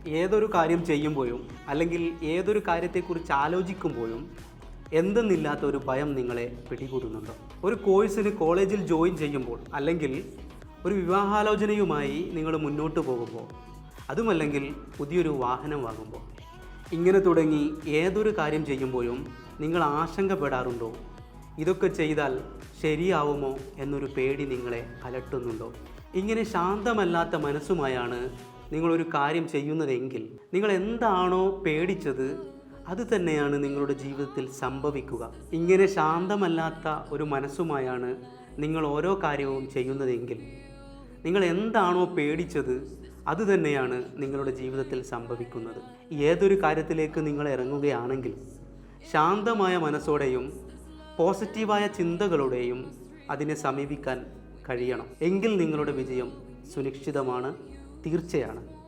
ഏതൊരു കാര്യം ചെയ്യുമ്പോഴും അല്ലെങ്കിൽ ഏതൊരു കാര്യത്തെക്കുറിച്ച് ആലോചിക്കുമ്പോഴും എന്തെന്നില്ലാത്ത ഒരു ഭയം നിങ്ങളെ പിടികൂടുന്നുണ്ടോ? ഒരു കോഴ്സിന് കോളേജിൽ ജോയിൻ ചെയ്യുമ്പോൾ, അല്ലെങ്കിൽ ഒരു വിവാഹാലോചനയുമായി നിങ്ങൾ മുന്നോട്ട് പോകുമ്പോൾ, അതുമല്ലെങ്കിൽ പുതിയൊരു വാഹനം വാങ്ങുമ്പോൾ, ഇങ്ങനെ തുടങ്ങി ഏതൊരു കാര്യം ചെയ്യുമ്പോഴും നിങ്ങൾ ആശങ്കപ്പെടാറുണ്ടോ? ഇതൊക്കെ ചെയ്താൽ ശരിയാവുമോ എന്നൊരു പേടി നിങ്ങളെ അലട്ടുന്നുണ്ടോ? ഇങ്ങനെ ശാന്തമല്ലാത്ത മനസ്സുമായാണ് നിങ്ങളൊരു കാര്യം ചെയ്യുന്നതെങ്കിൽ നിങ്ങൾ എന്താണോ പേടിച്ചത് അത് തന്നെയാണ് നിങ്ങളുടെ ജീവിതത്തിൽ സംഭവിക്കുക. ഇങ്ങനെ ശാന്തമല്ലാത്ത ഒരു മനസ്സുമായാണ് നിങ്ങൾ ഓരോ കാര്യവും ചെയ്യുന്നതെങ്കിൽ നിങ്ങൾ എന്താണോ പേടിച്ചത് അത് തന്നെയാണ് നിങ്ങളുടെ ജീവിതത്തിൽ സംഭവിക്കുന്നത്. ഏതൊരു കാര്യത്തിലേക്ക് നിങ്ങൾ ഇറങ്ങുകയാണെങ്കിൽ ശാന്തമായ മനസ്സോടെയും പോസിറ്റീവായ ചിന്തകളോടെയും അതിനെ സമീപിക്കാൻ കഴിയണം. എങ്കിൽ നിങ്ങളുടെ വിജയം സുനിശ്ചിതമാണ്, തീർച്ചയാണ്.